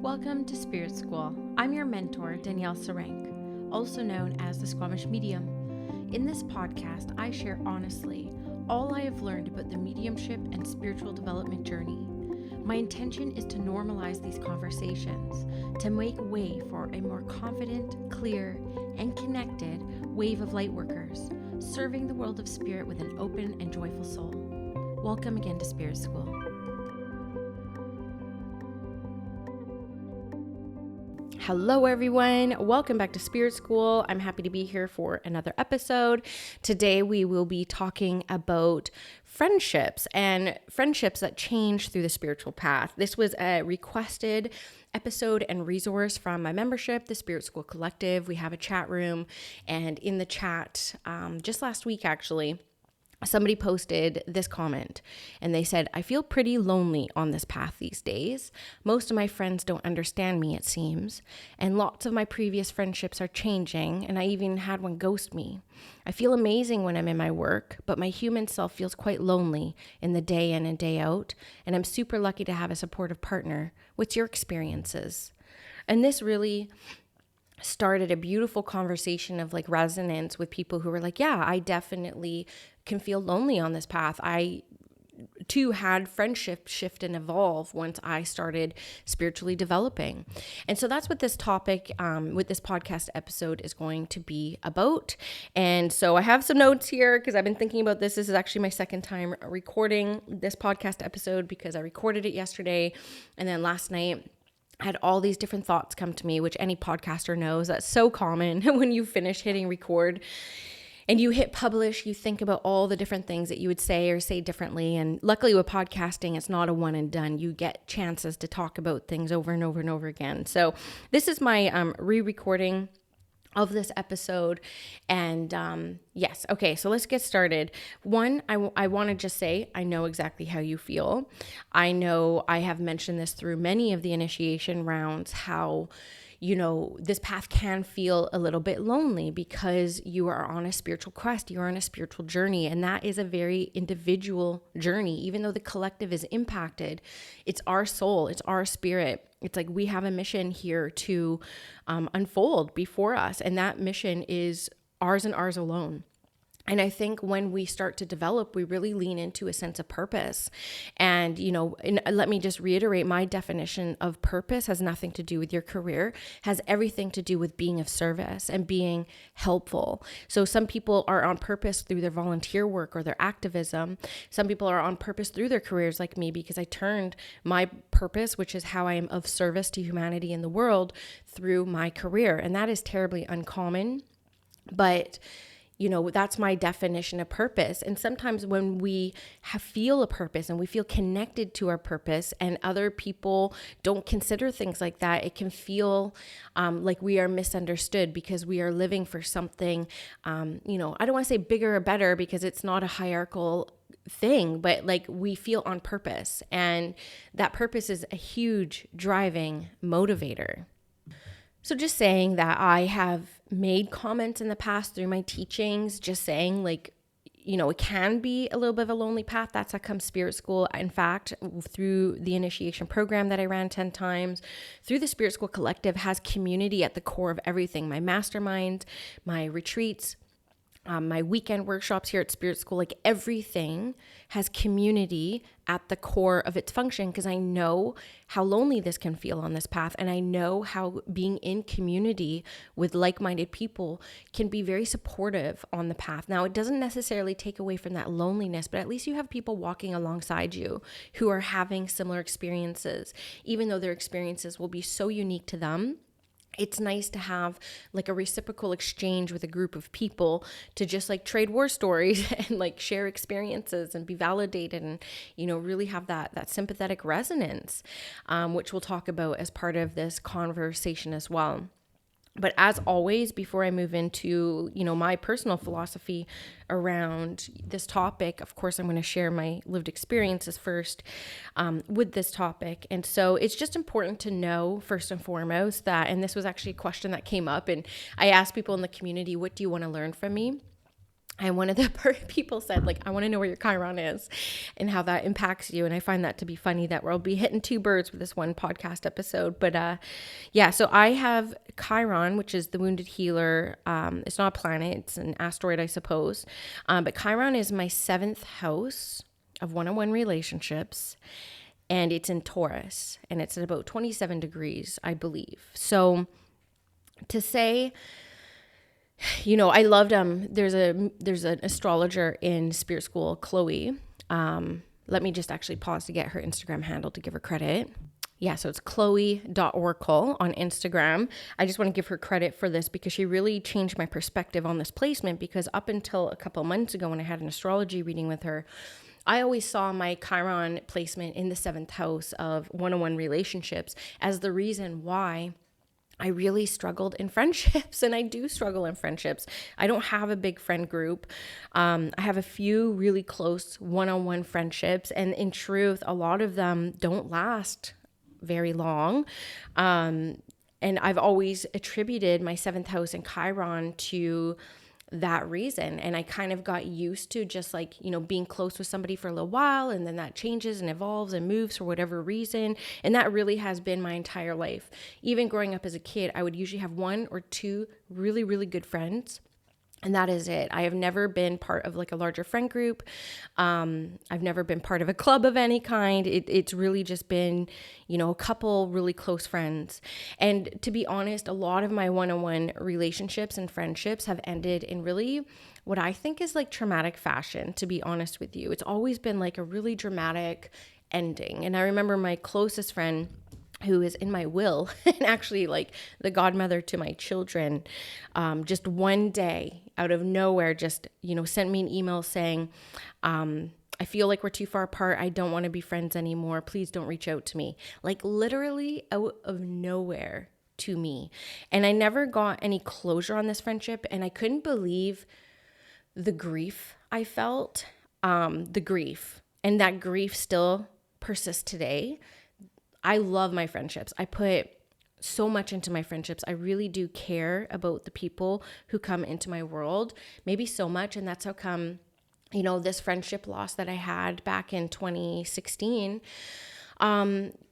Welcome to Spirit School. I'm your mentor, Danielle Sarank, also known as the Squamish Medium. In this podcast, I share honestly all I have learned about the mediumship and spiritual development journey. My intention is to normalize these conversations, to make way for a more confident, clear, and connected wave of lightworkers, serving the world of spirit with an open and joyful soul. Welcome again to Spirit School. Hello everyone, welcome back to Spirit School. I'm happy to be here for another episode. Today we will be talking about friendships and friendships that change through the spiritual path. This was a requested episode and resource from my membership, the Spirit School Collective. We have a chat room, and in the chat, just last week actually, somebody posted this comment and they said, I feel pretty lonely on this path these days. Most of my friends don't understand me, it seems, and lots of my previous friendships are changing, and I even had one ghost me. I feel amazing when I'm in my work, but my human self feels quite lonely in the day in and day out, and I'm super lucky to have a supportive partner. What's your experiences? And this really started a beautiful conversation of like resonance with people who were like, yeah, I definitely can feel lonely on this path. I too had friendship shift and evolve once I started spiritually developing. And so that's what this topic with this podcast episode is going to be about. And so I have some notes here because I've been thinking about this. This is actually my second time recording this podcast episode because I recorded it yesterday, and then last night I had all these different thoughts come to me, which any podcaster knows. That's so common. When you finish hitting record and you hit publish, you think about all the different things that you would say or say differently. And luckily with podcasting, it's not a one and done. You get chances to talk about things over and over and over again. So this is my re-recording of this episode. And yes, okay, so let's get started. One, I want to just say, I know exactly how you feel. I know I have mentioned this through many of the initiation rounds, how this path can feel a little bit lonely because you are on a spiritual quest, you're on a spiritual journey, and that is a very individual journey. Even though the collective is impacted, it's our soul, it's our spirit. It's like we have a mission here to unfold before us, and that mission is ours and ours alone. And I think when we start to develop, we really lean into a sense of purpose. And, let me just reiterate, my definition of purpose has nothing to do with your career, has everything to do with being of service and being helpful. So some people are on purpose through their volunteer work or their activism. Some people are on purpose through their careers like me, because I turned my purpose, which is how I am of service to humanity in the world, through my career. And that is terribly uncommon, but that's my definition of purpose. And sometimes when we feel a purpose and we feel connected to our purpose and other people don't consider things like that, it can feel like we are misunderstood because we are living for something, I don't want to say bigger or better because it's not a hierarchical thing, but like we feel on purpose. And that purpose is a huge driving motivator. So just saying that I have made comments in the past through my teachings, just saying like, it can be a little bit of a lonely path. That's how come Spirit School. In fact, through the initiation program that I ran 10 times, through the Spirit School Collective has community at the core of everything. My mastermind, my retreats, my weekend workshops here at Spirit School, like everything has community at the core of its function, because I know how lonely this can feel on this path. And I know how being in community with like-minded people can be very supportive on the path. Now, it doesn't necessarily take away from that loneliness, but at least you have people walking alongside you who are having similar experiences, even though their experiences will be so unique to them. It's nice to have like a reciprocal exchange with a group of people to just like trade war stories and like share experiences and be validated and, really have that sympathetic resonance, which we'll talk about as part of this conversation as well. But as always, before I move into, my personal philosophy around this topic, of course, I'm going to share my lived experiences first with this topic. And so it's just important to know, first and foremost, that, and this was actually a question that came up, and I asked people in the community, what do you want to learn from me? And one of the people said, like, I want to know where your Chiron is and how that impacts you. And I find that to be funny that we'll be hitting two birds with this one podcast episode. But yeah, so I have Chiron, which is the wounded healer. It's not a planet, it's an asteroid, I suppose. But Chiron is my 7th house of one-on-one relationships. And it's in Taurus. And it's at about 27 degrees, I believe. So to say, I loved there's an astrologer in Spirit School, Chloe. Let me just actually pause to get her Instagram handle to give her credit. Yeah, so it's chloe.oracle on Instagram. I just want to give her credit for this because she really changed my perspective on this placement, because up until a couple months ago when I had an astrology reading with her, I always saw my Chiron placement in the 7th house of one-on-one relationships as the reason why I really struggled in friendships, and I do struggle in friendships. I don't have a big friend group. I have a few really close one-on-one friendships, and in truth, a lot of them don't last very long. And I've always attributed my 7th house and Chiron to that reason. And I kind of got used to just like, being close with somebody for a little while, and then that changes and evolves and moves for whatever reason. And that really has been my entire life. Even growing up as a kid, I would usually have 1 or 2 really, really good friends. And that is it. I have never been part of like a larger friend group. I've never been part of a club of any kind. It's really just been, a couple really close friends. And to be honest, a lot of my one-on-one relationships and friendships have ended in really what I think is like traumatic fashion, to be honest with you. It's always been like a really dramatic ending. And I remember my closest friend, who is in my will and actually like the godmother to my children, just one day out of nowhere, just, sent me an email saying, I feel like we're too far apart. I don't want to be friends anymore. Please don't reach out to me. Like literally out of nowhere to me. And I never got any closure on this friendship. And I couldn't believe the grief I felt, the grief. And that grief still persists today. I love my friendships. I put so much into my friendships. I really do care about the people who come into my world, maybe so much. And that's how come, this friendship loss that I had back in 2016,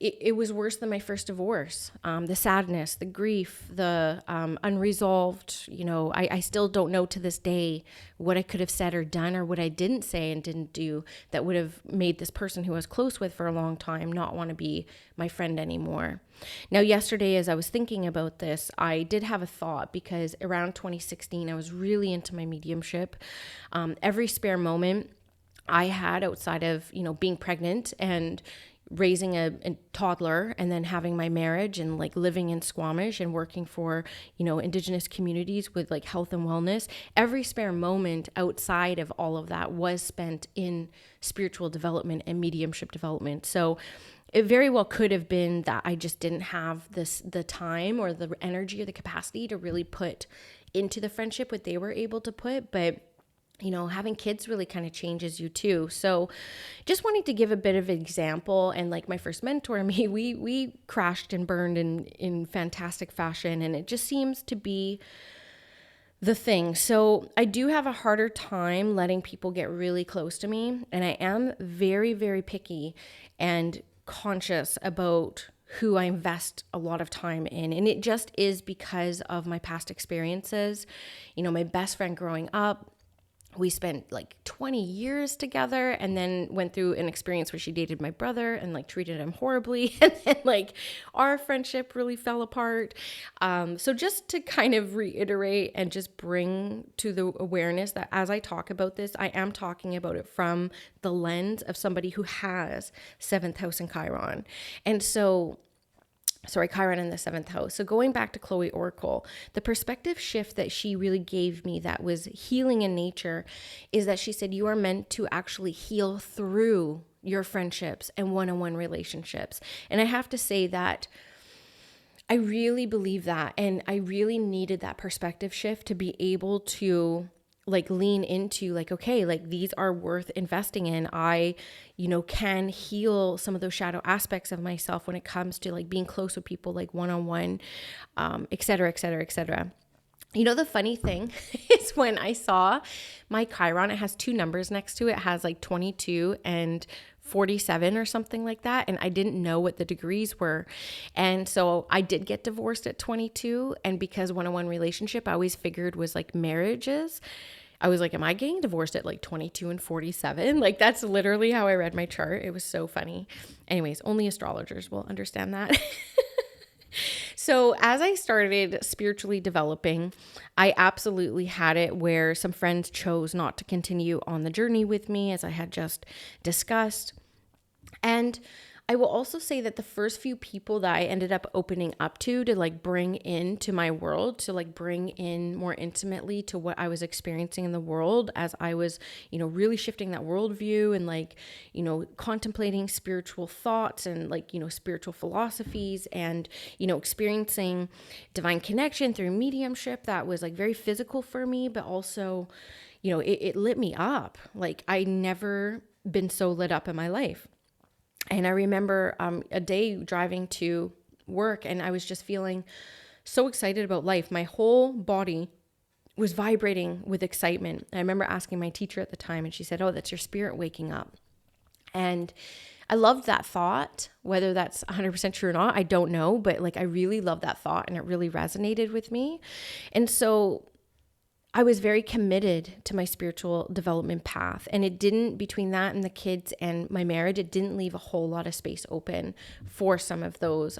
it was worse than my first divorce. The sadness, the grief, the unresolved, I still don't know to this day what I could have said or done, or what I didn't say and didn't do that would have made this person who I was close with for a long time not want to be my friend anymore. Now, yesterday, as I was thinking about this, I did have a thought, because around 2016, I was really into my mediumship. Every spare moment I had outside of, being pregnant and raising a toddler, and then having my marriage, and like living in Squamish and working for, Indigenous communities with like health and wellness, every spare moment outside of all of that was spent in spiritual development and mediumship development. So it very well could have been that I just didn't have the time or the energy or the capacity to really put into the friendship what they were able to put. But having kids really kind of changes you too. So just wanting to give a bit of an example. And like my first mentor, me, we crashed and burned in fantastic fashion. And it just seems to be the thing. So I do have a harder time letting people get really close to me. And I am very, very picky and conscious about who I invest a lot of time in. And it just is because of my past experiences. My best friend growing up, we spent like 20 years together, and then went through an experience where she dated my brother and like treated him horribly. And then like our friendship really fell apart. So just to kind of reiterate and just bring to the awareness that as I talk about this, I am talking about it from the lens of somebody who has 7th house in Chiron. And so Chiron in the 7th house. So going back to Chloe Oracle, the perspective shift that she really gave me that was healing in nature is that she said, you are meant to actually heal through your friendships and one-on-one relationships. And I have to say that I really believe that. And I really needed that perspective shift to be able to like lean into like, okay, like these are worth investing in. I, can heal some of those shadow aspects of myself when it comes to like being close with people, like one-on-one, et cetera, et cetera, et cetera. You know, the funny thing is when I saw my Chiron, it has two numbers next to it. It has like 22 and 47 or something like that. And I didn't know what the degrees were. And so I did get divorced at 22. And because one-on-one relationship, I always figured was like marriages. I was like, am I getting divorced at like 22 and 47? Like, that's literally how I read my chart. It was so funny. Anyways, only astrologers will understand that. So as I started spiritually developing, I absolutely had it where some friends chose not to continue on the journey with me, as I had just discussed. And I will also say that the first few people that I ended up opening up to like bring into my world, to like bring in more intimately to what I was experiencing in the world as I was, really shifting that worldview and like, contemplating spiritual thoughts and like, spiritual philosophies and, experiencing divine connection through mediumship that was like very physical for me, but also, it lit me up. Like I never been so lit up in my life. And I remember a day driving to work and I was just feeling so excited about life. My whole body was vibrating with excitement. I remember asking my teacher at the time and she said, "Oh, that's your spirit waking up." And I loved that thought. Whether that's 100% true or not, I don't know. But like, I really loved that thought and it really resonated with me. And so I was very committed to my spiritual development path, and it didn't, between that and the kids and my marriage, it didn't leave a whole lot of space open for some of those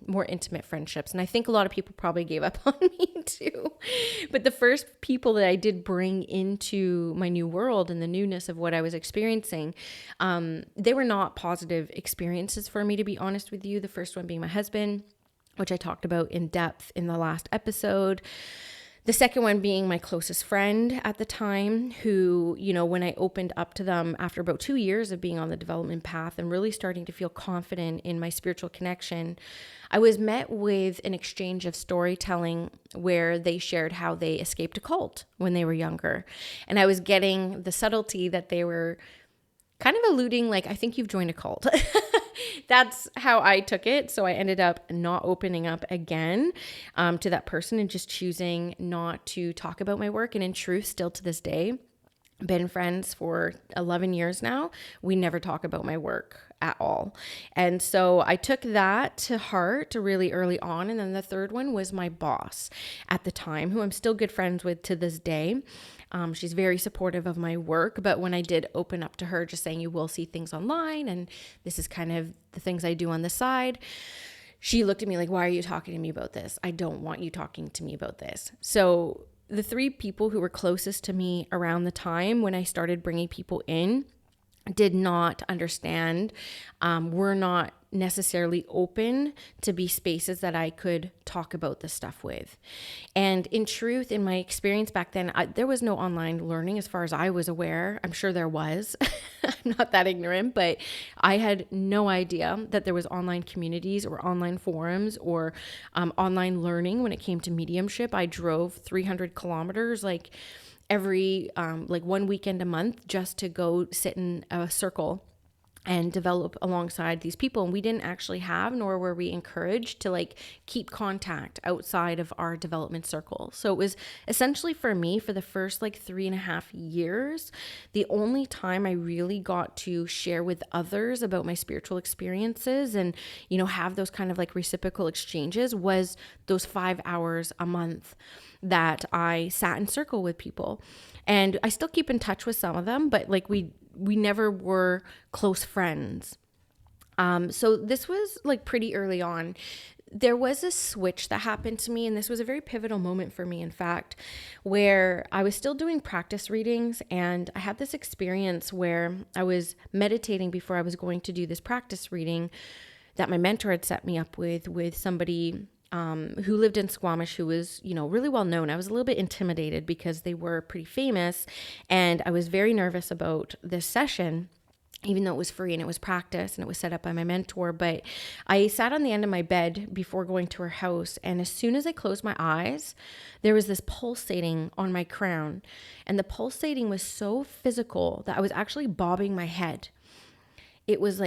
more intimate friendships. And I think a lot of people probably gave up on me too. But the first people that I did bring into my new world and the newness of what I was experiencing, they were not positive experiences for me, to be honest with you. The first one being my husband, which I talked about in depth in the last episode. The second one being my closest friend at the time, who, when I opened up to them after about 2 years of being on the development path and really starting to feel confident in my spiritual connection, I was met with an exchange of storytelling where they shared how they escaped a cult when they were younger. And I was getting the subtlety that they were kind of alluding, like, I think you've joined a cult. That's how I took it. So I ended up not opening up again to that person and just choosing not to talk about my work. And in truth, still to this day, been friends for 11 years now. We never talk about my work at all. And so I took that to heart really early on. And then the third one was my boss at the time, who I'm still good friends with to this day. She's very supportive of my work, but when I did open up to her, just saying, you will see things online and this is kind of the things I do on the side, she looked at me like, why are you talking to me about this? I don't want you talking to me about this. So the three people who were closest to me around the time when I started bringing people in did not understand, were not necessarily open to be spaces that I could talk about this stuff with. And in truth, in my experience back then, there was no online learning as far as I was aware. I'm sure there was. I'm not that ignorant, but I had no idea that there was online communities or online forums or online learning when it came to mediumship. I drove 300 kilometers, every 1 weekend a month just to go sit in a circle and develop alongside these people. And we didn't actually have, nor were we encouraged to keep contact outside of our development circle. So it was essentially for me, for the first 3.5 years, the only time I really got to share with others about my spiritual experiences and, have those kind of reciprocal exchanges was those 5 hours a month that I sat in circle with people. And I still keep in touch with some of them, but we never were close friends. So this was pretty early on. There was a switch that happened to me, and this was a very pivotal moment for me, in fact, where I was still doing practice readings, and I had this experience where I was meditating before I was going to do this practice reading that my mentor had set me up with somebody who lived in Squamish, who was, really well known. I was a little bit intimidated because they were pretty famous, and I was very nervous about this session, even though it was free and it was practice and it was set up by my mentor. But I sat on the end of my bed before going to her house, and as soon as I closed my eyes, there was this pulsating on my crown, and the pulsating was so physical that I was actually bobbing my head. It was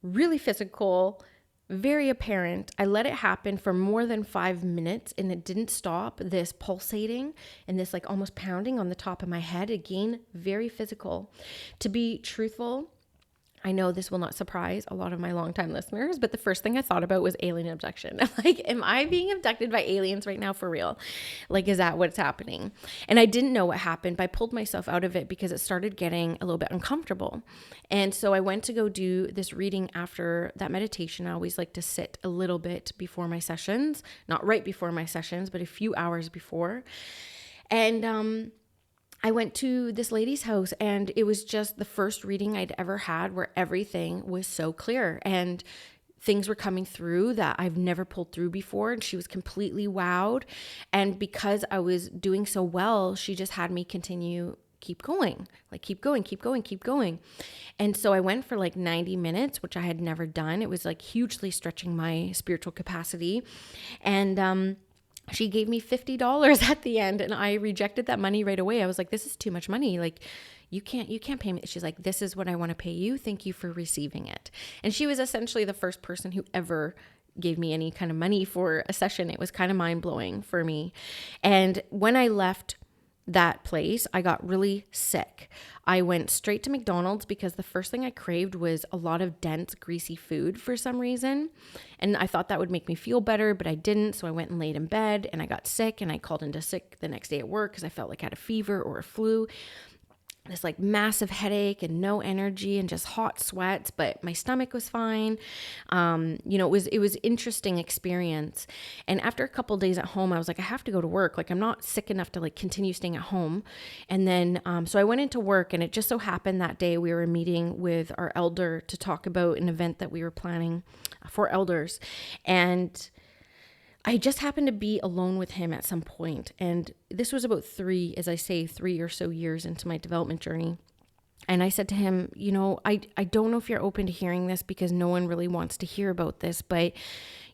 really physical, very apparent. I let it happen for more than 5 minutes and it didn't stop. This pulsating and this like almost pounding on the top of my head. Again, very physical. To be truthful, I know this will not surprise a lot of my longtime listeners, but the first thing I thought about was alien abduction. Like, am I being abducted by aliens right now for real? Like, is that what's happening? And I didn't know what happened, but I pulled myself out of it because it started getting a little bit uncomfortable. And so I went to go do this reading after that meditation. I always like to sit a little bit before my sessions, not right before my sessions, but a few hours before. And, I went to this lady's house and it was just the first reading I'd ever had where everything was so clear and things were coming through that I've never pulled through before. And she was completely wowed. And because I was doing so well, she just had me keep going. And so I went for like 90 minutes, which I had never done. It was like hugely stretching my spiritual capacity. And, she gave me $50 at the end and I rejected that money right away. I was like, this is too much money. Like, you can't pay me. She's like, this is what I want to pay you. Thank you for receiving it. And she was essentially the first person who ever gave me any kind of money for a session. It was kind of mind blowing for me. And when I left that place, I got really sick. I went straight to McDonald's because the first thing I craved was a lot of dense, greasy food for some reason. And I thought that would make me feel better, but I didn't. So I went and laid in bed and I got sick and I called into sick the next day at work because I felt like I had a fever or a flu. This like massive headache and no energy and just hot sweats, but my stomach was fine. It was interesting experience. And after a couple of days at home, I was like, I have to go to work. Like, I'm not sick enough to like continue staying at home. And then, so I went into work and it just so happened that day we were meeting with our elder to talk about an event that we were planning for elders. And I just happened to be alone with him at some point. And this was about 3 or so years into my development journey. And I said to him, I don't know if you're open to hearing this because no one really wants to hear about this, but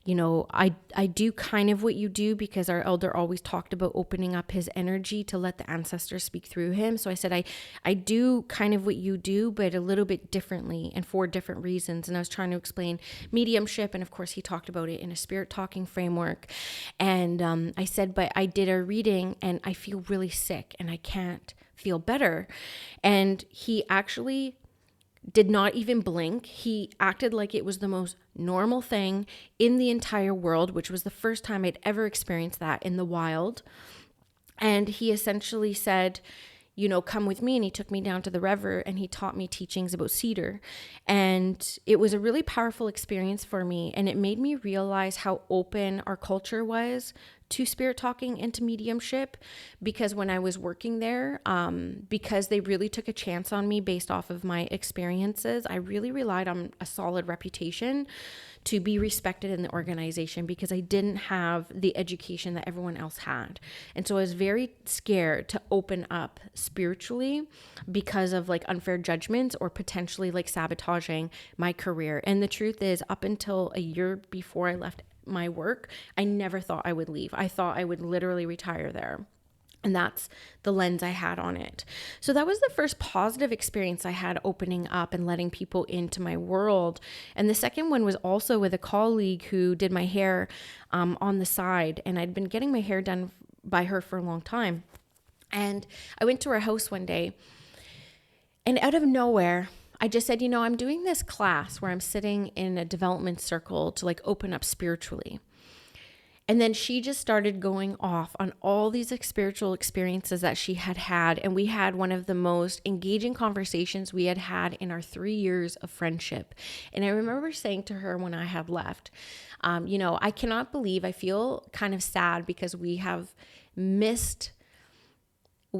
I do kind of what you do because our elder always talked about opening up his energy to let the ancestors speak through him. So I said, I do kind of what you do, but a little bit differently and for different reasons. And I was trying to explain mediumship. And of course, he talked about it in a spirit talking framework. And I said, but I did a reading and I feel really sick and I can't feel better. And he actually did not even blink. He acted like it was the most normal thing in the entire world, which was the first time I'd ever experienced that in the wild. And he essentially said, come with me. And he took me down to the river and he taught me teachings about cedar. And it was a really powerful experience for me. And it made me realize how open our culture was to spirit talking and to mediumship, because when I was working there, because they really took a chance on me based off of my experiences, I really relied on a solid reputation to be respected in the organization because I didn't have the education that everyone else had. And so I was very scared to open up spiritually because of like unfair judgments or potentially like sabotaging my career. And the truth is, up until a year before I left my work, I never thought I would leave. I thought I would literally retire there. And that's the lens I had on it. So that was the first positive experience I had opening up and letting people into my world. And the second one was also with a colleague who did my hair on the side. And I'd been getting my hair done by her for a long time. And I went to her house one day and out of nowhere, I just said, I'm doing this class where I'm sitting in a development circle to like open up spiritually. And then she just started going off on all these spiritual experiences that she had had. And we had one of the most engaging conversations we had had in our 3 years of friendship. And I remember saying to her when I had left, I cannot believe, I feel kind of sad because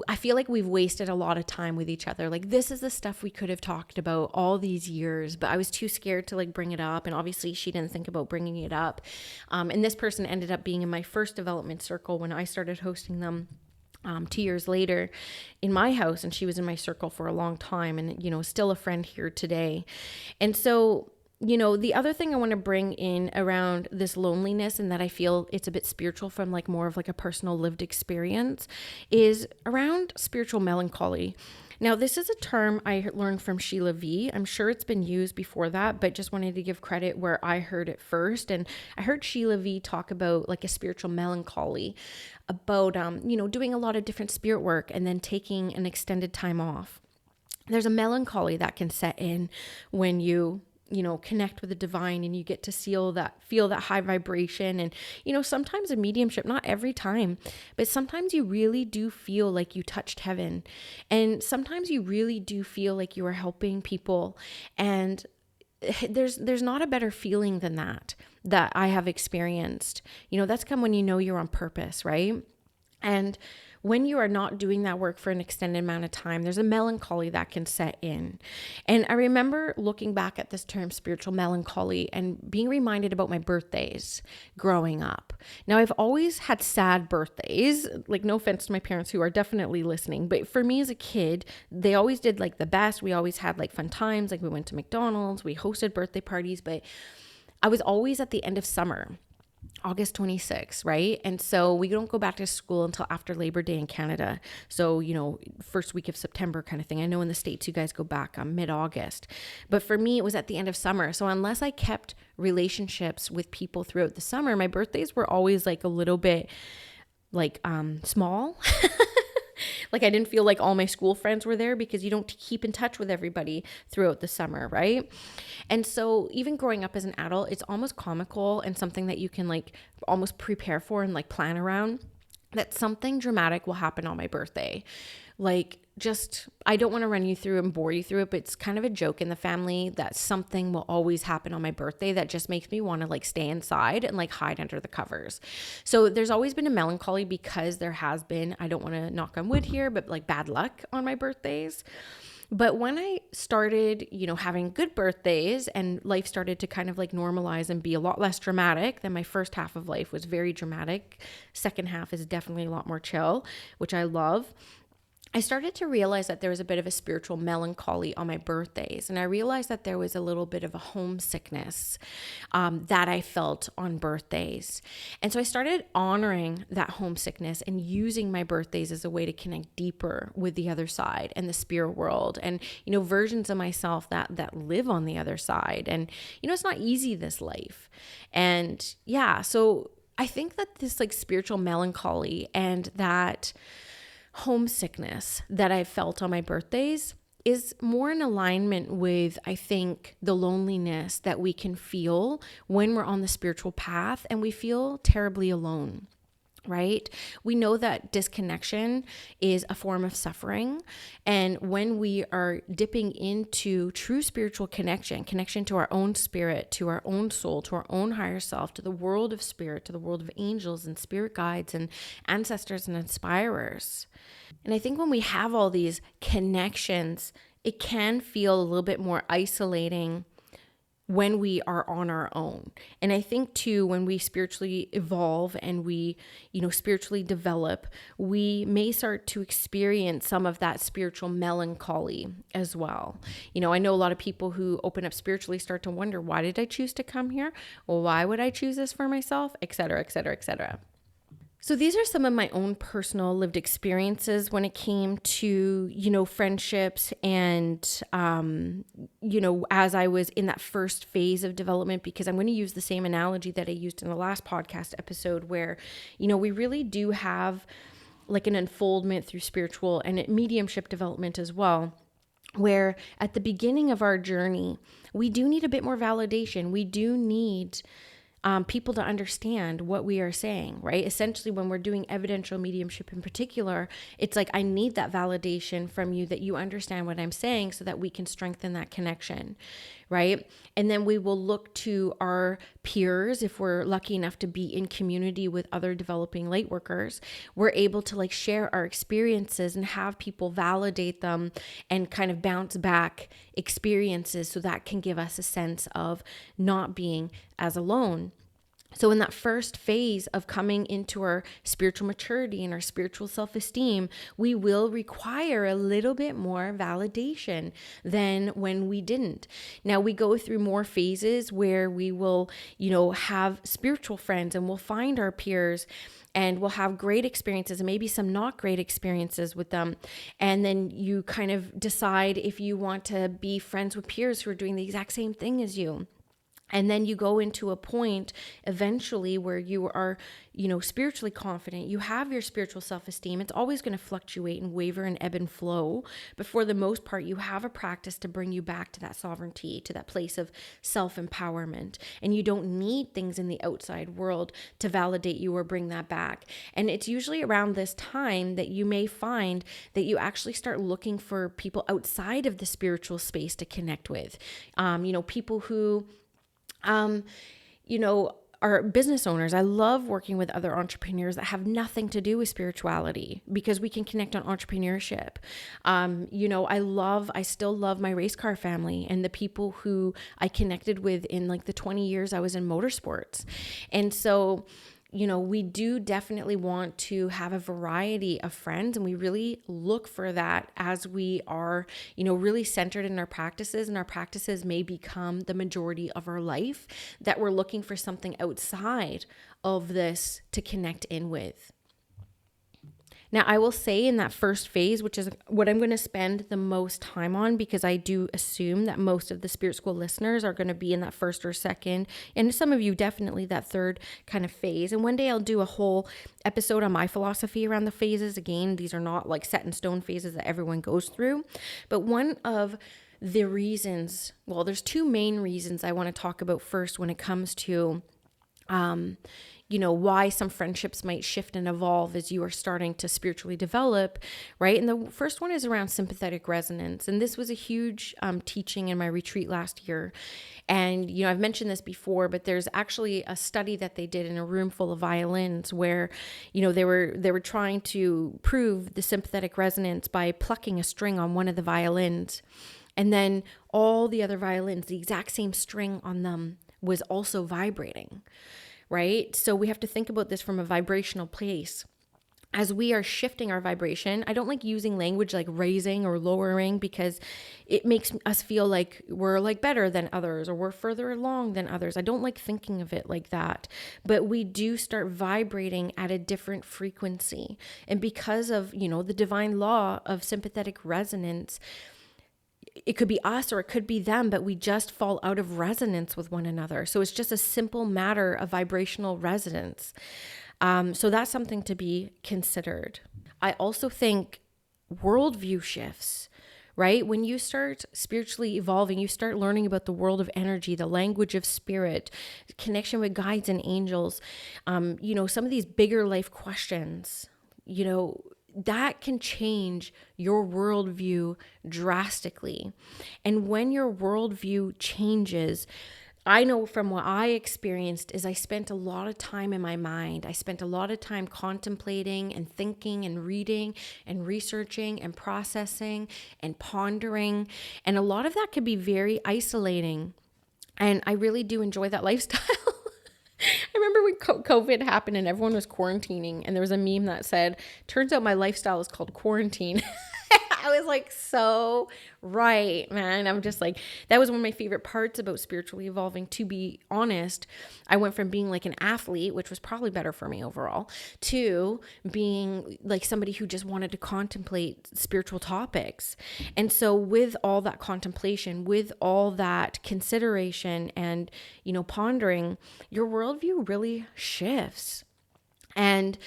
I feel like we've wasted a lot of time with each other. Like, this is the stuff we could have talked about all these years, but I was too scared to like bring it up. And obviously she didn't think about bringing it up. And this person ended up being in my first development circle when I started hosting them 2 years later in my house. And she was in my circle for a long time and, still a friend here today. And so The other thing I want to bring in around this loneliness, and that I feel it's a bit spiritual from like more of like a personal lived experience, is around spiritual melancholy. Now, this is a term I learned from Sheila V. I'm sure it's been used before that, but just wanted to give credit where I heard it first. And I heard Sheila V talk about like a spiritual melancholy, about, doing a lot of different spirit work and then taking an extended time off. There's a melancholy that can set in when you connect with the divine and you get to feel that high vibration. And, sometimes a mediumship, not every time, but sometimes you really do feel like you touched heaven. And sometimes you really do feel like you are helping people. And there's not a better feeling than that I have experienced. That's come when you're on purpose, right? And when you are not doing that work for an extended amount of time, there's a melancholy that can set in. And I remember looking back at this term, spiritual melancholy, and being reminded about my birthdays growing up. Now, I've always had sad birthdays, like no offense to my parents who are definitely listening, but for me as a kid, they always did like the best. We always had like fun times, like we went to McDonald's, we hosted birthday parties, but I was always at the end of summer. August 26th, right? And so we don't go back to school until after Labor Day in Canada. So, first week of September kind of thing. I know in the States you guys go back mid-August. But for me, it was at the end of summer. So unless I kept relationships with people throughout the summer, my birthdays were always like a little bit like small. Like I didn't feel like all my school friends were there because you don't keep in touch with everybody throughout the summer, right? And so even growing up as an adult, it's almost comical and something that you can like almost prepare for and like plan around, that something dramatic will happen on my birthday. Like I don't want to run you through and bore you through it, but it's kind of a joke in the family that something will always happen on my birthday that just makes me want to like stay inside and like hide under the covers. So there's always been a melancholy because there has been, I don't want to knock on wood here, but like bad luck on my birthdays. But when I started, having good birthdays and life started to kind of like normalize and be a lot less dramatic than my first half of life was very dramatic. Second half is definitely a lot more chill, which I love. I started to realize that there was a bit of a spiritual melancholy on my birthdays. And I realized that there was a little bit of a homesickness that I felt on birthdays. And so I started honoring that homesickness and using my birthdays as a way to connect deeper with the other side and the spirit world and, versions of myself that live on the other side. And, it's not easy, this life. And yeah, so I think that this like spiritual melancholy and that homesickness that I felt on my birthdays is more in alignment with, I think, the loneliness that we can feel when we're on the spiritual path and we feel terribly alone. Right? We know that disconnection is a form of suffering. And when we are dipping into true spiritual connection to our own spirit, to our own soul, to our own higher self, to the world of spirit, to the world of angels and spirit guides and ancestors and inspirers. And I think when we have all these connections, it can feel a little bit more isolating when we are on our own. And I think too, when we spiritually evolve and we, spiritually develop, we may start to experience some of that spiritual melancholy as well. I know a lot of people who open up spiritually start to wonder, why did I choose to come here? Well, why would I choose this for myself? Et cetera, et cetera, et cetera. So these are some of my own personal lived experiences when it came to, friendships and, as I was in that first phase of development, because I'm going to use the same analogy that I used in the last podcast episode where, we really do have like an unfoldment through spiritual and mediumship development as well, where at the beginning of our journey, we do need a bit more validation. We do need people to understand what we are saying, right? Essentially, when we're doing evidential mediumship in particular, it's like, I need that validation from you that you understand what I'm saying so that we can strengthen that connection, right? And then we will look to our peers. If we're lucky enough to be in community with other developing light workers, we're able to like share our experiences and have people validate them and kind of bounce back experiences so that can give us a sense of not being as alone. So in that first phase of coming into our spiritual maturity and our spiritual self-esteem, we will require a little bit more validation than when we didn't. Now we go through more phases where we will, have spiritual friends, and we'll find our peers, and we'll have great experiences and maybe some not great experiences with them. And then you kind of decide if you want to be friends with peers who are doing the exact same thing as you. And then you go into a point eventually where you are, spiritually confident. You have your spiritual self-esteem. It's always going to fluctuate and waver and ebb and flow. But for the most part, you have a practice to bring you back to that sovereignty, to that place of self-empowerment. And you don't need things in the outside world to validate you or bring that back. And it's usually around this time that you may find that you actually start looking for people outside of the spiritual space to connect with. People who are business owners. I love working with other entrepreneurs that have nothing to do with spirituality because we can connect on entrepreneurship. I still love my race car family and the people who I connected with in like the 20 years I was in motorsports. And so, we do definitely want to have a variety of friends, and we really look for that as we are, really centered in our practices, and our practices may become the majority of our life, that we're looking for something outside of this to connect in with. Now, I will say in that first phase, which is what I'm going to spend the most time on, because I do assume that most of the Spirit School listeners are going to be in that first or second, and some of you definitely that third kind of phase. And one day I'll do a whole episode on my philosophy around the phases. Again, these are not like set in stone phases that everyone goes through. But one of the reasons, there's two main reasons I want to talk about first when it comes to why some friendships might shift and evolve as you are starting to spiritually develop, right? And the first one is around sympathetic resonance. And this was a huge teaching in my retreat last year. And, I've mentioned this before, but there's actually a study that they did in a room full of violins where, they were trying to prove the sympathetic resonance by plucking a string on one of the violins. And then all the other violins, the exact same string on them was also vibrating. Right? So we have to think about this from a vibrational place. As we are shifting our vibration, I don't like using language like raising or lowering because it makes us feel like we're like better than others or we're further along than others. I don't like thinking of it like that. But we do start vibrating at a different frequency. And because of, the divine law of sympathetic resonance, it could be us or it could be them, but we just fall out of resonance with one another. So it's just a simple matter of vibrational resonance. So that's something to be considered. I also think worldview shifts, right? When you start spiritually evolving, you start learning about the world of energy, the language of spirit, connection with guides and angels, some of these bigger life questions, that can change your worldview drastically. And when your worldview changes, I know from what I experienced is I spent a lot of time in my mind. I spent a lot of time contemplating and thinking and reading and researching and processing and pondering. And a lot of that could be very isolating. And I really do enjoy that lifestyle. I remember when COVID happened and everyone was quarantining, and there was a meme that said, turns out my lifestyle is called quarantine. I was like, so right, man. I'm just like, that was one of my favorite parts about spiritually evolving, to be honest. I went from being like an athlete, which was probably better for me overall, to being like somebody who just wanted to contemplate spiritual topics. And so with all that contemplation, with all that consideration and, pondering, your worldview really shifts. And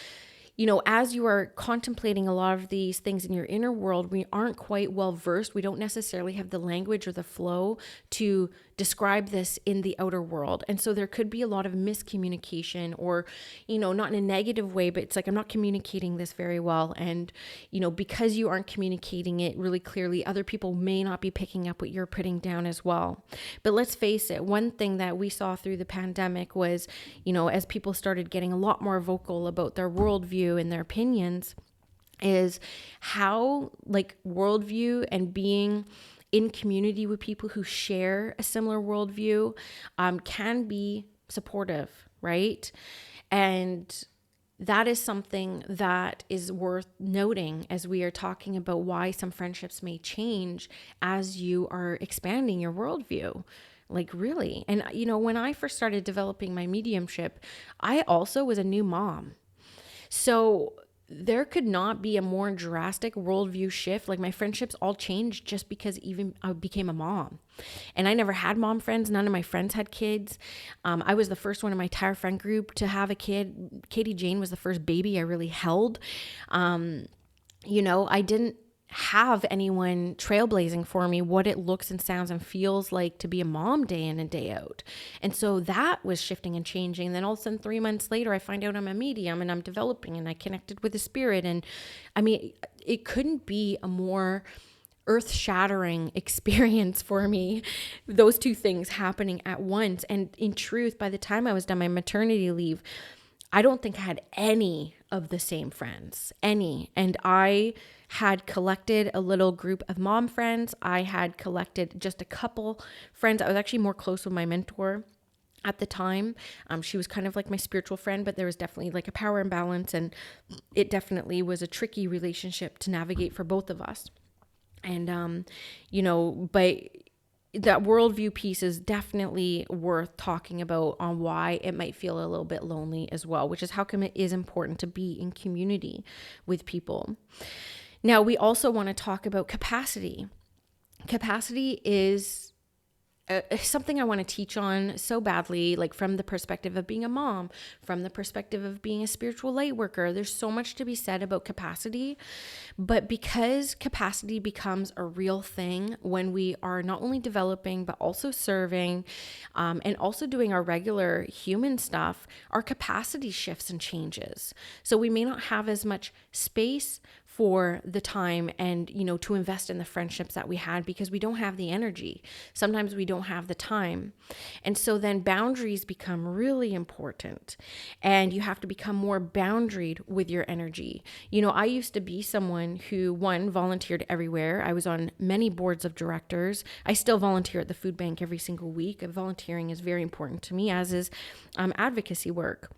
as you are contemplating a lot of these things in your inner world, we aren't quite well versed. We don't necessarily have the language or the flow to describe this in the outer world. And so there could be a lot of miscommunication or, not in a negative way, but it's like, I'm not communicating this very well. And, because you aren't communicating it really clearly, other people may not be picking up what you're putting down as well. But let's face it, one thing that we saw through the pandemic was, as people started getting a lot more vocal about their worldview and their opinions, is how like worldview and being in community with people who share a similar worldview can be supportive, right? And that is something that is worth noting as we are talking about why some friendships may change as you are expanding your worldview. Like, really. And, when I first started developing my mediumship, I also was a new mom. So there could not be a more drastic worldview shift. Like, my friendships all changed just because even I became a mom. And I never had mom friends. None of my friends had kids. I was the first one in my entire friend group to have a kid. Katie Jane was the first baby I really held. I didn't have anyone trailblazing for me what it looks and sounds and feels like to be a mom day in and day out. And so that was shifting and changing. And then all of a sudden, 3 months later, I find out I'm a medium and I'm developing and I connected with the spirit. And I mean, it couldn't be a more earth-shattering experience for me, those two things happening at once. And in truth, by the time I was done my maternity leave, I don't think I had any of the same friends, any. And I had collected a little group of mom friends. I had collected just a couple friends. I was actually more close with my mentor at the time. She was kind of like my spiritual friend, but there was definitely like a power imbalance, and it definitely was a tricky relationship to navigate for both of us. And, but that worldview piece is definitely worth talking about on why it might feel a little bit lonely as well, which is how come it is important to be in community with people. Now, we also want to talk about capacity. Capacity is something I want to teach on so badly, like from the perspective of being a mom, from the perspective of being a spiritual light worker. There's so much to be said about capacity, but because capacity becomes a real thing when we are not only developing, but also serving, and also doing our regular human stuff, our capacity shifts and changes. So we may not have as much space for the time and, to invest in the friendships that we had because we don't have the energy. Sometimes we don't have the time. And so then boundaries become really important, and you have to become more boundaried with your energy. I used to be someone who, one, volunteered everywhere. I was on many boards of directors. I still volunteer at the food bank every single week. Volunteering is very important to me, as is advocacy work,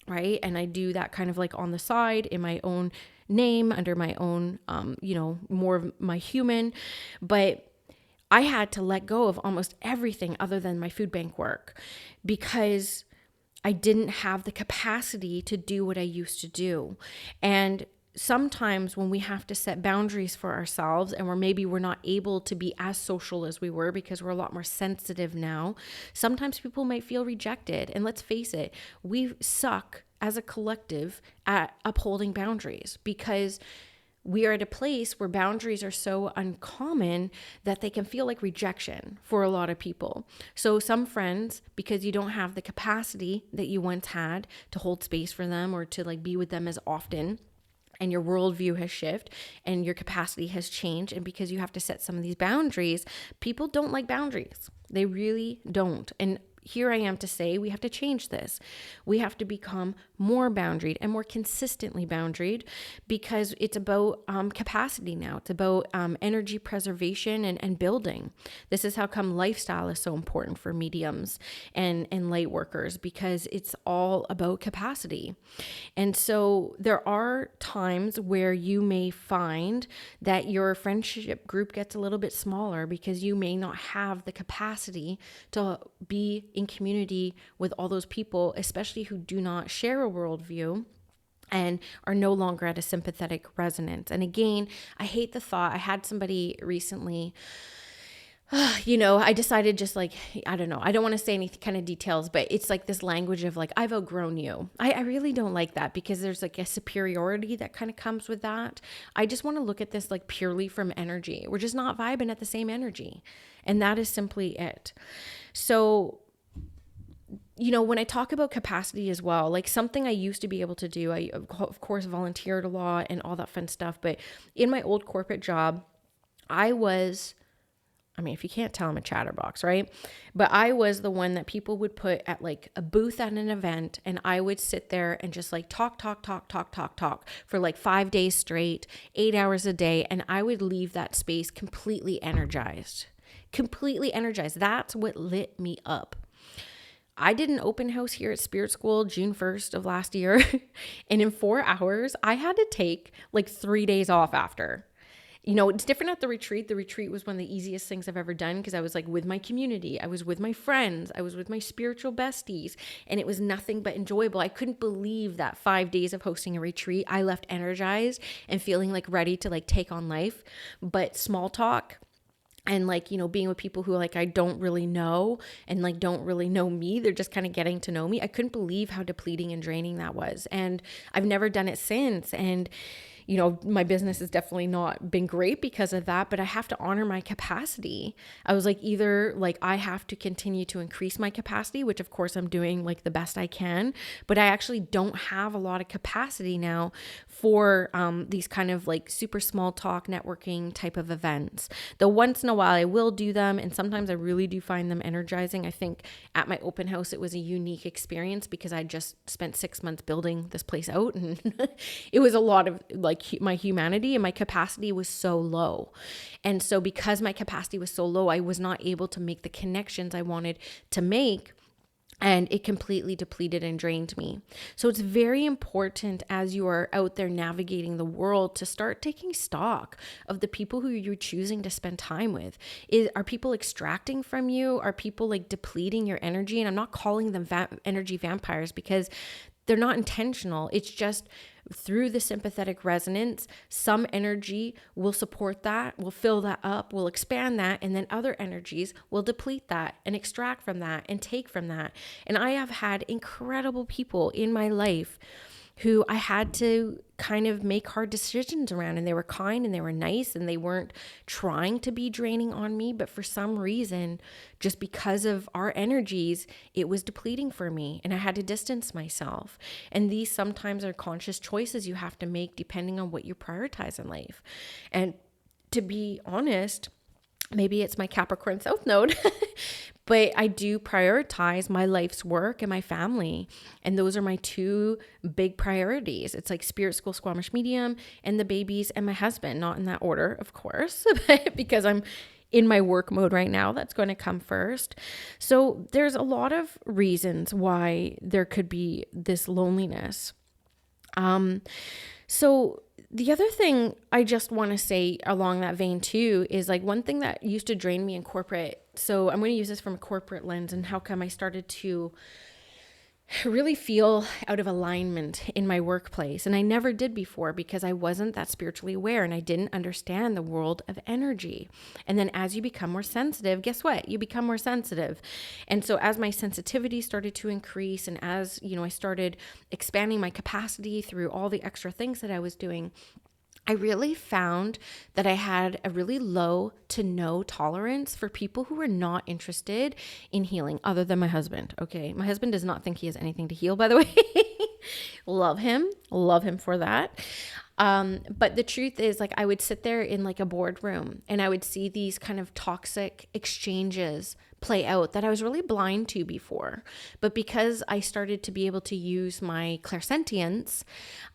right? And I do that kind of like on the side in my own name, under my own, more of my human. But I had to let go of almost everything other than my food bank work because I didn't have the capacity to do what I used to do. And sometimes when we have to set boundaries for ourselves and we're not able to be as social as we were because we're a lot more sensitive now, sometimes people might feel rejected. And let's face it, we suck as a collective at upholding boundaries because we are at a place where boundaries are so uncommon that they can feel like rejection for a lot of people. So some friends, because you don't have the capacity that you once had to hold space for them or to like be with them as often, and your worldview has shifted and your capacity has changed, and because you have to set some of these boundaries, people don't like boundaries. They really don't. And here I am to say we have to change this. We have to become more boundaried and more consistently boundaried because it's about capacity now. It's about energy preservation and building. This is how come lifestyle is so important for mediums and light workers, because it's all about capacity. And so there are times where you may find that your friendship group gets a little bit smaller because you may not have the capacity to be in community with all those people, especially who do not share a worldview and are no longer at a sympathetic resonance. And again, I hate the thought. I had somebody recently, I decided just like, I don't know, I don't want to say any kind of details, but it's like this language of like, I've outgrown you. I really don't like that because there's like a superiority that kind of comes with that. I just want to look at this like purely from energy. We're just not vibing at the same energy. And that is simply it. So when I talk about capacity as well, like something I used to be able to do, I of course volunteered a lot and all that fun stuff. But in my old corporate job, if you can't tell, I'm a chatterbox, right? But I was the one that people would put at like a booth at an event, and I would sit there and just like talk for like 5 days straight, 8 hours a day. And I would leave that space completely energized. That's what lit me up. I did an open house here at Spirit School June 1st of last year. And in 4 hours, I had to take like 3 days off after. It's different at the retreat. The retreat was one of the easiest things I've ever done because I was like with my community. I was with my friends. I was with my spiritual besties, and it was nothing but enjoyable. I couldn't believe that 5 days of hosting a retreat, I left energized and feeling like ready to like take on life. But small talk and like, being with people who like I don't really know and like don't really know me, they're just kind of getting to know me. I couldn't believe how depleting and draining that was. And I've never done it since. And my business has definitely not been great because of that, but I have to honor my capacity. I was like, either like I have to continue to increase my capacity, which of course I'm doing like the best I can, but I actually don't have a lot of capacity now for these kind of like super small talk networking type of events. Though once in a while I will do them, and sometimes I really do find them energizing. I think at my open house, it was a unique experience because I just spent 6 months building this place out, and it was a lot of like my humanity, and my capacity was so low. And so because my capacity was so low, I was not able to make the connections I wanted to make, and it completely depleted and drained me. So it's very important as you are out there navigating the world to start taking stock of the people who you're choosing to spend time with. Are people extracting from you? Are people like depleting your energy? And I'm not calling them energy vampires because they're not intentional. It's just through the sympathetic resonance, some energy will support that, will fill that up, will expand that, and then other energies will deplete that and extract from that and take from that. And I have had incredible people in my life who I had to kind of make hard decisions around, and they were kind and they were nice and they weren't trying to be draining on me, but for some reason, just because of our energies, it was depleting for me and I had to distance myself. And these sometimes are conscious choices you have to make depending on what you prioritize in life. And to be honest, maybe it's my Capricorn South Node, but I do prioritize my life's work and my family. And those are my two big priorities. It's like Spirit School Squamish Medium and the babies and my husband, not in that order, of course, because I'm in my work mode right now. That's going to come first. So there's a lot of reasons why there could be this loneliness. So the other thing I just want to say along that vein too is like one thing that used to drain me in corporate. So I'm going to use this from a corporate lens and how come I started to really feel out of alignment in my workplace. And I never did before because I wasn't that spiritually aware and I didn't understand the world of energy. And then as you become more sensitive, guess what? You become more sensitive. And so as my sensitivity started to increase and as, I started expanding my capacity through all the extra things that I was doing, I really found that I had a really low to no tolerance for people who were not interested in healing other than my husband. Okay. My husband does not think he has anything to heal, by the way. Love him for that. But the truth is like I would sit there in like a boardroom and I would see these kind of toxic exchanges play out that I was really blind to before. But because I started to be able to use my clairsentience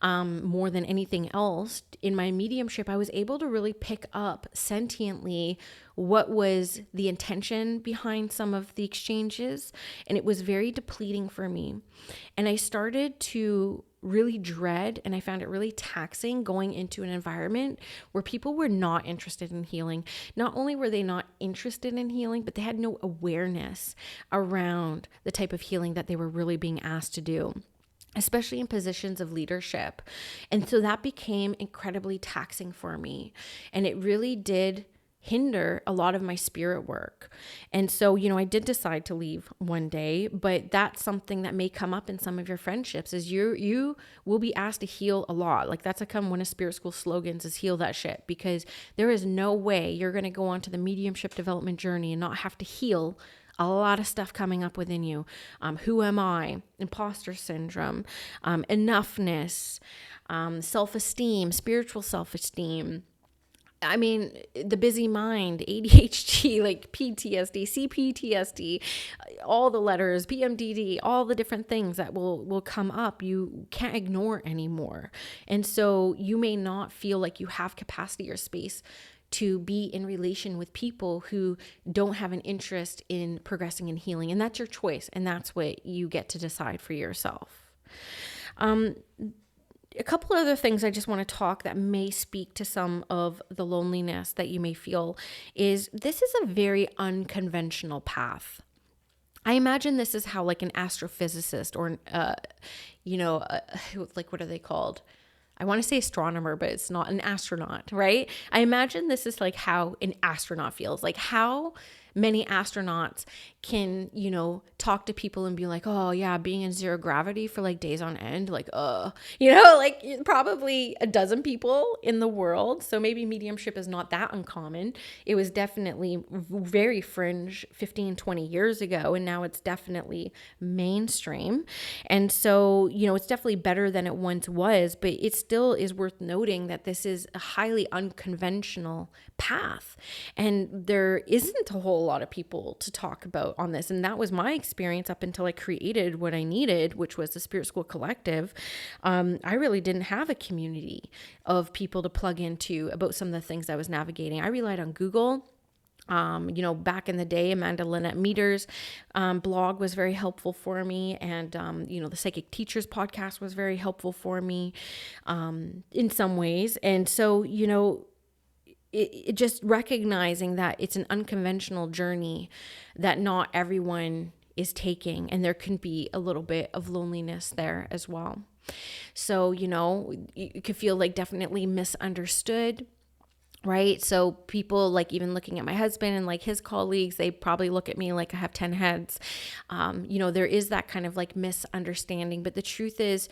more than anything else in my mediumship, I was able to really pick up sentiently what was the intention behind some of the exchanges. And it was very depleting for me. And I started to really dread, and I found it really taxing going into an environment where people were not interested in healing. Not only were they not interested in healing, but they had no awareness around the type of healing that they were really being asked to do, especially in positions of leadership. And so that became incredibly taxing for me. And it really did hinder a lot of my spirit work. And so, I did decide to leave one day, but that's something that may come up in some of your friendships is you will be asked to heal a lot. Like that's one of Spirit School slogans is heal that shit, because there is no way you're going to go on to the mediumship development journey and not have to heal a lot of stuff coming up within you. Who am I? Imposter syndrome, enoughness, self-esteem, spiritual self-esteem. I mean, the busy mind, ADHD, like PTSD, CPTSD, all the letters, PMDD, all the different things that will come up, you can't ignore anymore. And so you may not feel like you have capacity or space to be in relation with people who don't have an interest in progressing and healing. And that's your choice. And that's what you get to decide for yourself. A couple other things I just want to talk that may speak to some of the loneliness that you may feel is this is a very unconventional path. I imagine this is how like an astrophysicist or, like what are they called? I want to say astronomer, but it's not, an astronaut, right? I imagine this is like how an astronaut feels, like how many astronauts can, talk to people and be like, oh yeah, being in zero gravity for like days on end, like, like probably a dozen people in the world. So maybe mediumship is not that uncommon. It was definitely very fringe 15, 20 years ago. And now it's definitely mainstream. And so, it's definitely better than it once was, but it still is worth noting that this is a highly unconventional path. And there isn't a whole lot of people to talk about on this. And that was my experience up until I created what I needed, which was the Spirit School Collective. I really didn't have a community of people to plug into about some of the things I was navigating. I relied on Google. Back in the day, Amanda Lynette Meter's blog was very helpful for me. And, the Psychic Teachers podcast was very helpful for me in some ways. And so, it just recognizing that it's an unconventional journey that not everyone is taking, and there can be a little bit of loneliness there as well. So, you could feel like definitely misunderstood. Right. So people like even looking at my husband and like his colleagues, they probably look at me like I have 10 heads. There is that kind of like misunderstanding, but the truth is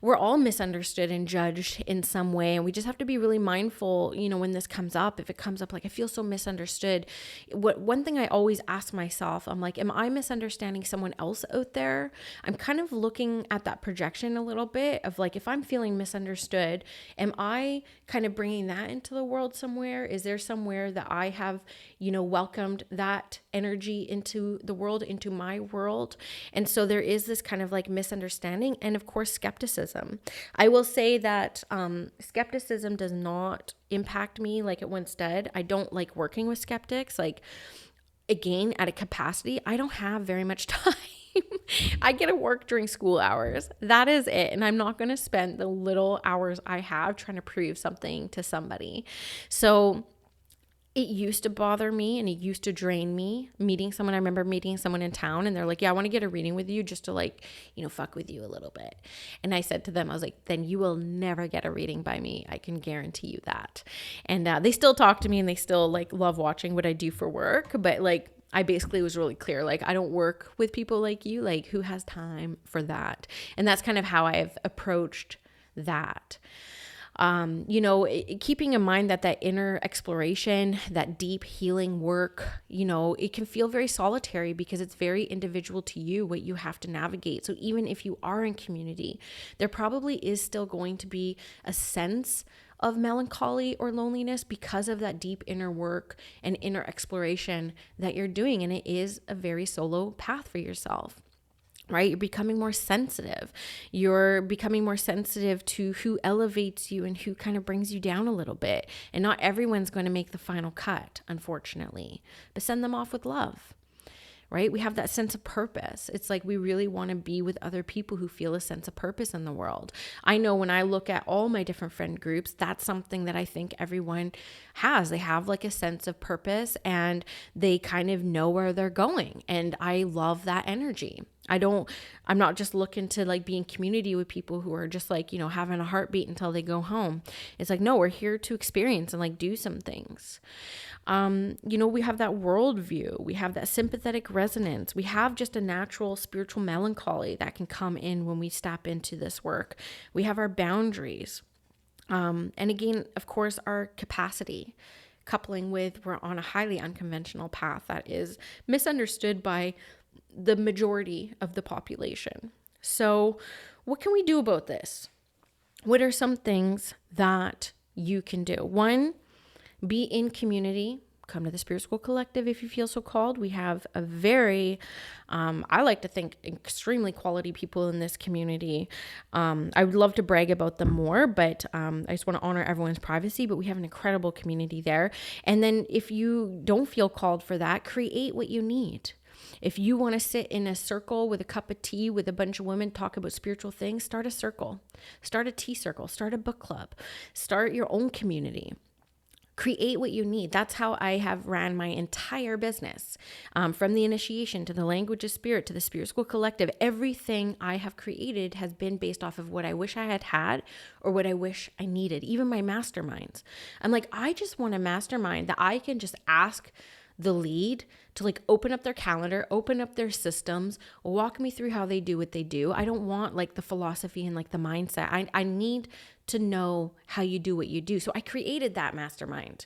we're all misunderstood and judged in some way. And we just have to be really mindful, when this comes up, if it comes up, like, I feel so misunderstood. One thing I always ask myself, I'm like, am I misunderstanding someone else out there? I'm kind of looking at that projection a little bit of like, if I'm feeling misunderstood, am I kind of bringing that into the world somewhere? Is there somewhere that I have, welcomed that energy into the world, into my world? And so there is this kind of like misunderstanding and of course, skepticism. I will say that skepticism does not impact me like it once did. I don't like working with skeptics. Like, again, at a capacity, I don't have very much time. I get to work during school hours. That is it. And I'm not going to spend the little hours I have trying to prove something to somebody. So it used to bother me and it used to drain me meeting someone. I remember meeting someone in town and they're like, yeah, I want to get a reading with you just to like, fuck with you a little bit. And I said to them, I was like, then you will never get a reading by me. I can guarantee you that. And they still talk to me and they still like love watching what I do for work. But like, I basically was really clear, like, I don't work with people like you, like, who has time for that? And that's kind of how I've approached that. Keeping in mind that inner exploration, that deep healing work, it can feel very solitary because it's very individual to you, what you have to navigate. So even if you are in community, there probably is still going to be a sense of melancholy or loneliness because of that deep inner work and inner exploration that you're doing. And it is a very solo path for yourself, right? You're becoming more sensitive. You're becoming more sensitive to who elevates you and who kind of brings you down a little bit. And not everyone's going to make the final cut, unfortunately, but send them off with love. Right? We have that sense of purpose. It's like we really want to be with other people who feel a sense of purpose in the world. I know when I look at all my different friend groups, that's something that I think everyone has. They have like a sense of purpose and they kind of know where they're going. And I love that energy. I'm not just looking to like be in community with people who are just like, having a heartbeat until they go home. It's like, no, we're here to experience and like do some things. We have that worldview. We have that sympathetic resonance. We have just a natural spiritual melancholy that can come in when we step into this work. We have our boundaries. And again, of course, our capacity, coupling with we're on a highly unconventional path that is misunderstood by the majority of the population. So what can we do about this? What are some things that you can do? One, be in community, come to the Spirit School Collective if you feel so called. We have a very, I like to think, extremely quality people in this community. I would love to brag about them more, but I just want to honor everyone's privacy, but we have an incredible community there. And then if you don't feel called for that, create what you need. If you want to sit in a circle with a cup of tea with a bunch of women, talk about spiritual things, start a circle, start a tea circle, start a book club, start your own community. Create what you need. That's how I have ran my entire business, from the initiation to the Language of Spirit to the Spirit School Collective. Everything I have created has been based off of what I wish I had or what I wish I needed. Even my masterminds. I'm like, I just want a mastermind that I can just ask the lead to like open up their calendar, open up their systems, walk me through how they do what they do. I don't want like the philosophy and like the mindset. I need to know how you do what you do. So I created that mastermind.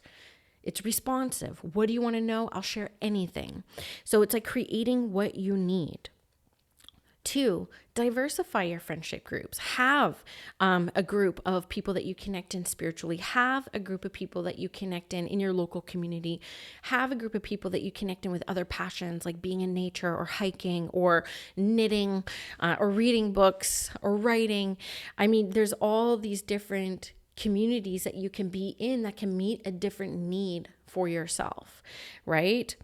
It's responsive. What do you want to know? I'll share anything. So it's like creating what you need. 2, diversify your friendship groups. Have a group of people that you connect in spiritually. Have a group of people that you connect in your local community. Have a group of people that you connect in with other passions like being in nature or hiking or knitting or reading books or writing. I mean, there's all these different communities that you can be in that can meet a different need for yourself, right?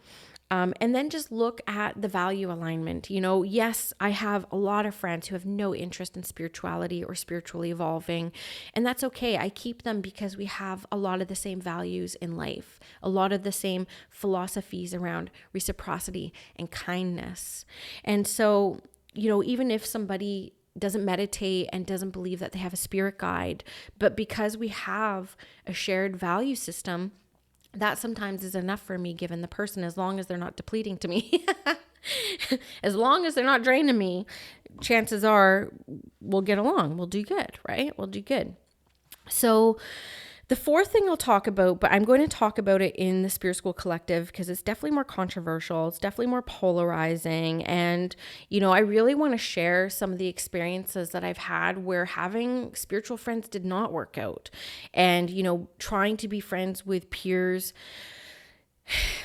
And then just look at the value alignment. You know, yes, I have a lot of friends who have no interest in spirituality or spiritually evolving, and that's okay. I keep them because we have a lot of the same values in life, a lot of the same philosophies around reciprocity and kindness. And so, you know, even if somebody doesn't meditate and doesn't believe that they have a spirit guide, but because we have a shared value system, that sometimes is enough for me, given the person, as long as they're not depleting to me. As long as they're not draining me, chances are we'll get along. We'll do good, right? We'll do good. So the 4th thing I'll talk about, but I'm going to talk about it in the Spirit School Collective because it's definitely more controversial. It's definitely more polarizing. And, you know, I really want to share some of the experiences that I've had where having spiritual friends did not work out. And, you know, trying to be friends with peers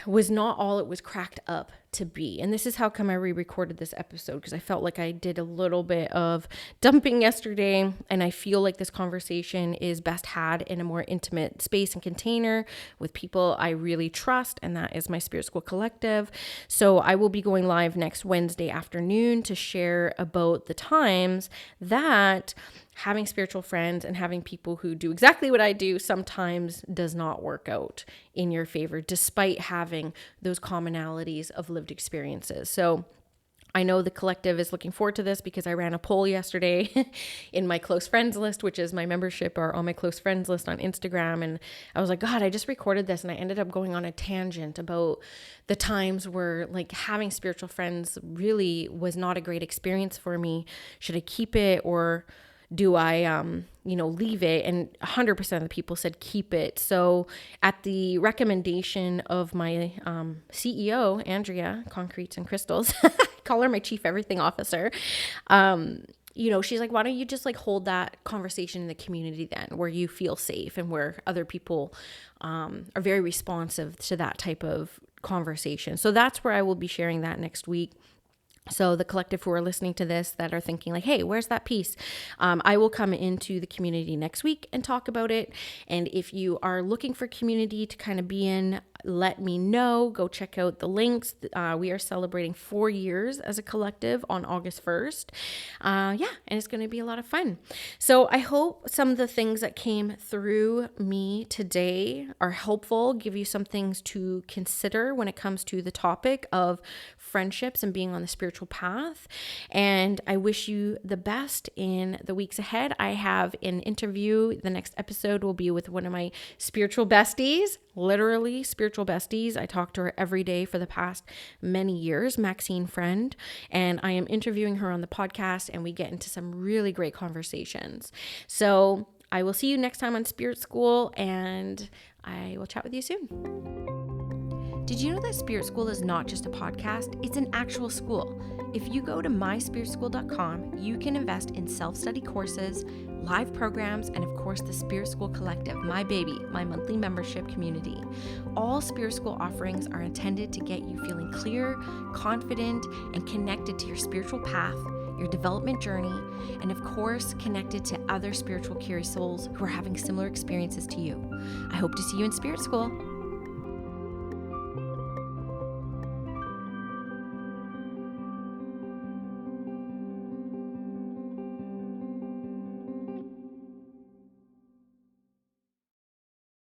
was not all it was cracked up to be. And this is how come I re-recorded this episode, because I felt like I did a little bit of dumping yesterday, and I feel like this conversation is best had in a more intimate space and container with people I really trust, and that is my Spirit School Collective. So I will be going live next Wednesday afternoon to share about the times that having spiritual friends and having people who do exactly what I do sometimes does not work out in your favor, despite having those commonalities of lived experiences. So I know the collective is looking forward to this because I ran a poll yesterday in my close friends list, which is my membership or on my close friends list on Instagram. And I was like, God, I just recorded this. And I ended up going on a tangent about the times where like having spiritual friends really was not a great experience for me. Should I keep it, or do I, leave it? And 100% of the people said keep it. So at the recommendation of my CEO, Andrea, Concretes and Crystals, I call her my chief everything officer. She's like, why don't you just like hold that conversation in the community then, where you feel safe and where other people are very responsive to that type of conversation. So that's where I will be sharing that next week. So the collective who are listening to this that are thinking like, hey, where's that piece? I will come into the community next week and talk about it. And if you are looking for community to kind of be in, let me know. Go check out the links. We are celebrating 4 years as a collective on August 1st. And it's going to be a lot of fun. So I hope some of the things that came through me today are helpful, give you some things to consider when it comes to the topic of friendships and being on the spiritual path. And I wish you the best in the weeks ahead. I have an interview. The next episode will be with one of my spiritual besties, literally spiritual besties. I talk to her every day for the past many years, Maxine Friend, and I am interviewing her on the podcast, and we get into some really great conversations. So I will see you next time on Spirit School, and I will chat with you soon. Did you know that Spirit School is not just a podcast? It's an actual school. If you go to myspiritschool.com, you can invest in self-study courses, live programs, and of course the Spirit School Collective, my baby, my monthly membership community. All Spirit School offerings are intended to get you feeling clear, confident, and connected to your spiritual path, your development journey, and of course, connected to other spiritual curious souls who are having similar experiences to you. I hope to see you in Spirit School.